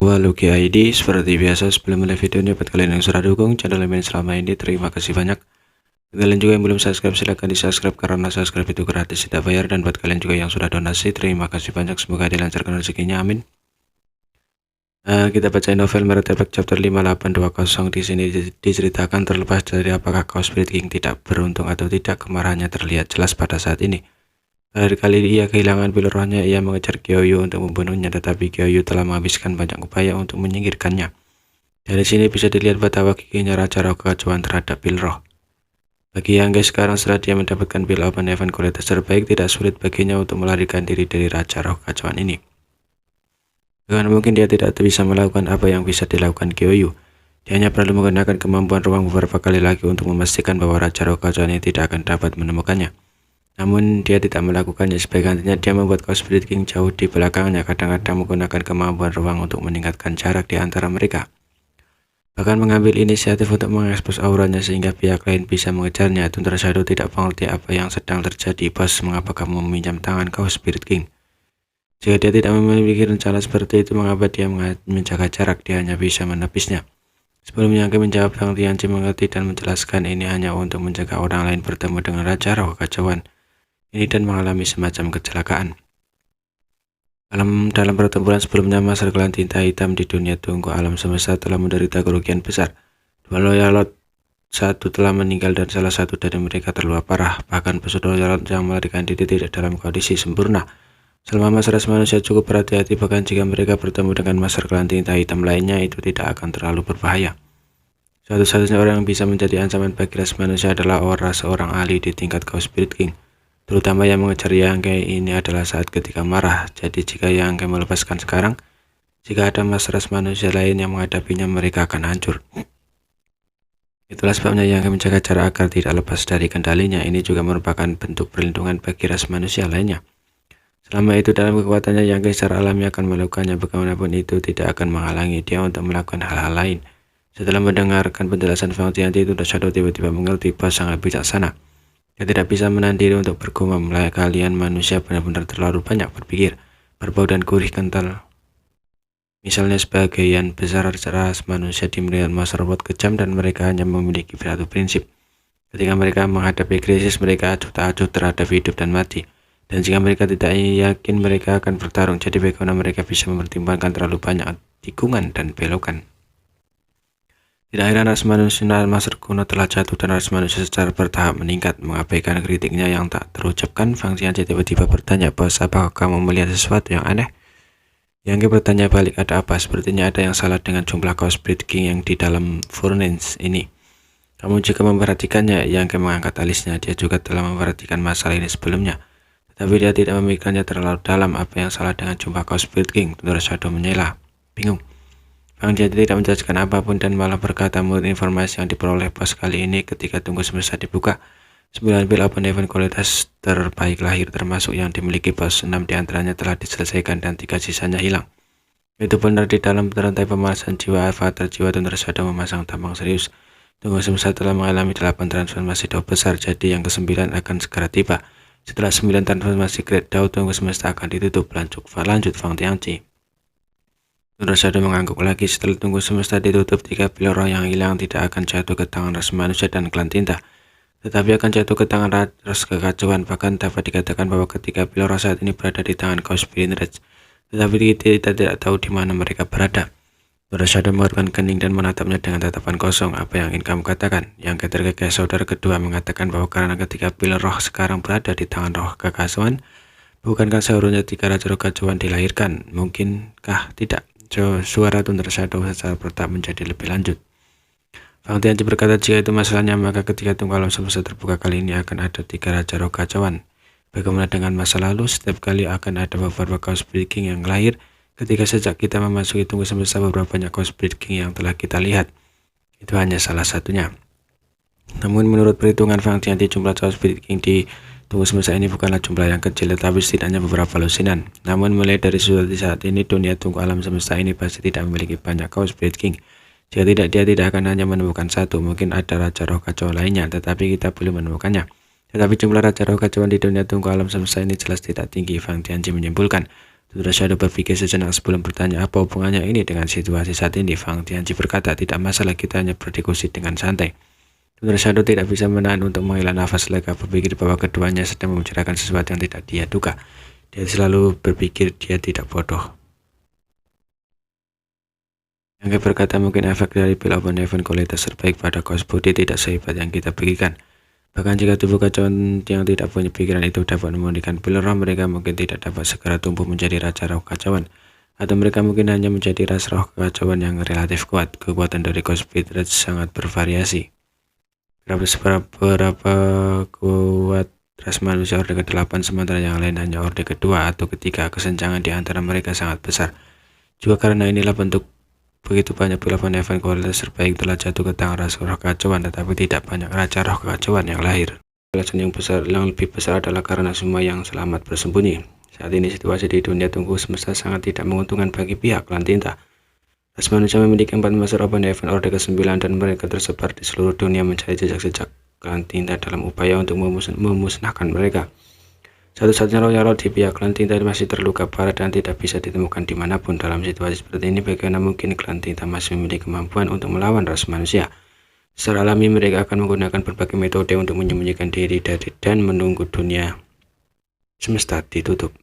Halo ID, seperti biasa sebelum mulai videonya buat kalian yang sudah dukung channel ini selama ini, terima kasih banyak. Kalian juga yang belum subscribe silahkan di subscribe karena subscribe itu gratis tidak bayar, dan buat kalian juga yang sudah donasi terima kasih banyak, semoga dilancarkan rezekinya, amin. Kita bacain novel Merit Effect chapter 5820. Di sini diceritakan terlepas dari apakah Chaos Spirit King tidak beruntung atau tidak, kemarahannya terlihat jelas pada saat ini. Terakhir kali ia kehilangan pil rohnya, ia mengejar Kyoyu untuk membunuhnya, tetapi Kyoyu telah menghabiskan banyak upaya untuk menyingkirkannya. Dari sini bisa dilihat betapa giginya Raja Roh Kekacauan terhadap pil roh. Bagi Yangge sekarang setelah dia mendapatkan pil Open Heaven kualitas terbaik, tidak sulit baginya untuk melarikan diri dari Raja Roh Kekacauan ini. Bahkan mungkin dia tidak bisa melakukan apa yang bisa dilakukan Kyoyu. Dia hanya perlu menggunakan kemampuan ruang beberapa kali lagi untuk memastikan bahwa Raja Roh Kekacauan ini tidak akan dapat menemukannya. Namun dia tidak melakukannya, sebagai gantinya dia membuat Chaos Spirit King jauh di belakangnya, kadang-kadang menggunakan kemampuan ruang untuk meningkatkan jarak di antara mereka. Bahkan mengambil inisiatif untuk mengekspos auranya sehingga pihak lain bisa mengejarnya. Tundra Shadow tidak mengerti apa yang sedang terjadi. Bos, mengapa kamu meminjam tangan Chaos Spirit King? Jika dia tidak memiliki rencana seperti itu, mengapa dia menjaga jarak? Dia hanya bisa menepisnya. Sebelumnya Yangge menjawab, Sang Tianqi mengerti dan menjelaskan ini hanya untuk mencegah orang lain bertemu dengan Raja Roh Kekacauan ini dan mengalami semacam kecelakaan. Dalam pertempuran sebelumnya, Master Klan Tinta Hitam di dunia tunggu alam semesta telah menderita kerugian besar. Dua Loyalot satu telah meninggal dan salah satu dari mereka terluka parah. Bahkan pesuruh Loyalot yang melarikan diri tidak dalam kondisi sempurna. Selama masa ras manusia cukup berhati-hati, bahkan jika mereka bertemu dengan Master Klan Tinta Hitam lainnya, itu tidak akan terlalu berbahaya. Satu-satunya orang yang bisa menjadi ancaman bagi ras manusia adalah seorang ahli di tingkat Chaos Spirit King. Terutama yang mengejar Yangge ini adalah saat ketika marah. Jadi jika Yangge melepaskan sekarang, jika ada ras manusia lain yang menghadapinya, mereka akan hancur. Itulah sebabnya Yangge menjaga jarak agar tidak lepas dari kendalinya. Ini juga merupakan bentuk perlindungan bagi ras manusia lainnya. Selama itu dalam kekuatannya, Yangge secara alami akan melakukannya. Bagaimanapun itu tidak akan menghalangi dia untuk melakukan hal-hal lain. Setelah mendengarkan penjelasan Fang Tianqi, Tundra Shadow tiba-tiba mengerti. Bos sangat bijaksana. Dia tidak bisa menahan diri untuk bergumam, kalian manusia benar-benar terlalu banyak berpikir, berbau dan gurih kental. Misalnya sebagian besar ras manusia di masa robot kejam dan mereka hanya memiliki satu prinsip. Ketika mereka menghadapi krisis, mereka acuh tak acuh terhadap hidup dan mati. Dan jika mereka tidak yakin, mereka akan bertarung. Jadi bagaimana mereka bisa mempertimbangkan terlalu banyak tikungan dan belokan? Tidak heran ras manusia Master kuno telah jatuh dan ras manusia secara bertahap meningkat. Mengabaikan kritiknya yang tak terucapkan, Fang Tianqi tiba-tiba bertanya, Bos, apakah kamu melihat sesuatu yang aneh? Yangge bertanya balik, ada apa? Sepertinya ada yang salah dengan jumlah Chaos Spirit King yang di dalam furnace ini. Kamu juga memperhatikannya? Yangge mengangkat alisnya. Dia juga telah memperhatikan masalah ini sebelumnya, tetapi dia tidak memikirkannya terlalu dalam. Apa yang salah dengan jumlah Chaos Spirit King? Tundra Shadow menyela, bingung. Fang Tianqi tidak menjelaskan apapun dan malah berkata, menurut informasi yang diperoleh Bos kali ini, ketika tunggu semesta dibuka, 9 pil Open Heaven kualitas terbaik lahir, termasuk yang dimiliki Bos. 6 diantaranya telah diselesaikan dan 3 sisanya hilang. Itu benar. Di dalam rantai pemanasan jiwa avatar jiwa, Tundra Shadow memasang tampang serius. Tunggu semesta telah mengalami 8 transformasi Dao besar, jadi yang ke-9 akan segera tiba. Setelah 9 transformasi Great Dao, tunggu semesta akan ditutup. Lanjut Fang Tianqi. Tundra Shadow mengangguk lagi. Setelah tunggu semesta ditutup, 3 pil roh yang hilang tidak akan jatuh ke tangan ras manusia dan klan tinta, tetapi akan jatuh ke tangan ras kekacauan. Bahkan dapat dikatakan bahwa ketiga pil roh saat ini berada di tangan Chaos Spirit Rage, tetapi kita tidak tahu di mana mereka berada. Tundra Shadow mengeluarkan kening dan menatapnya dengan tatapan kosong. Apa yang ingin kamu katakan? Yang terkekeh saudara kedua mengatakan bahwa karena ketiga pil roh sekarang berada di tangan roh kekacauan, bukankah seharusnya 3 Raja Roh Kekacauan dilahirkan? Mungkinkah tidak? Suara Tundra Shadow secara bertahap menjadi lebih lanjut. Fang Tianqi berkata, jika itu masalahnya, maka ketika tunggu alam semesta terbuka kali ini akan ada 3 Raja Roh Kekacauan. Bagaimana dengan masa lalu? Setiap kali akan ada beberapa Chaos Spirit King yang lahir. Ketika sejak kita memasuki tunggu semesta, beberapa banyak Chaos Spirit King yang telah kita lihat. Itu hanya salah satunya. Namun menurut perhitungan Fang Tianqi, jumlah Chaos Spirit King di tunggu semesta ini bukanlah jumlah yang kecil, tetapi setidaknya beberapa lusinan. Namun melihat dari sudut saat ini, dunia tunggu alam semesta ini pasti tidak memiliki banyak Chaos Spirit King. Jika tidak, dia tidak akan hanya menemukan satu. Mungkin ada Raja Roh Kacauan lainnya, tetapi kita belum menemukannya. Tetapi jumlah Raja Roh Kacauan di dunia tunggu alam semesta ini jelas tidak tinggi, Fang Tianqi menyimpulkan. Tentu Shadow berpikir sejenak sebelum bertanya apa hubungannya ini dengan situasi saat ini. Fang Tianji berkata, tidak masalah, kita hanya berdiskusi dengan santai. Tentu Shadow tidak bisa menahan untuk menghela nafas lega, berpikir bahwa keduanya sedang membicarakan sesuatu yang tidak dia duga. Dia selalu berpikir dia tidak bodoh. Yang berkata, mungkin efek dari pil open heaven kualitas terbaik pada kaos body tidak sehebat yang kita bagikan. Bahkan jika tubuh kacauan yang tidak punya pikiran itu dapat memulihkan pil roh, mereka mungkin tidak dapat segera tumbuh menjadi raja roh kekacauan. Atau mereka mungkin hanya menjadi ras roh kekacauan yang relatif kuat. Kekuatan dari Cosmic Rage sangat bervariasi. Berapa kuat ras manusia orde ke-8, sementara yang lain hanya orde kedua atau ketiga. Kesenjangan di antara mereka sangat besar. Juga karena inilah begitu banyak pil open heaven kualitas terbaik telah jatuh ke tangan ras roh kekacauan, tetapi tidak banyak raja roh kekacauan yang lahir. Alasan yang lebih besar adalah karena semua yang selamat bersembunyi. Saat ini situasi di dunia tunggu semesta sangat tidak menguntungkan bagi pihak klan tinta. Ras manusia memiliki 4 master open heaven orde ke-9 dan mereka tersebar di seluruh dunia mencari jejak-jejak klan tinta dalam upaya untuk memusnahkan mereka. Satu-satunya royal di pihak klan tinta masih terluka parah dan tidak bisa ditemukan dimanapun. Dalam situasi seperti ini, bagaimana mungkin klan tinta masih memiliki kemampuan untuk melawan ras manusia? Secara alami, mereka akan menggunakan berbagai metode untuk menyembunyikan diri dan menunggu dunia semesta ditutup.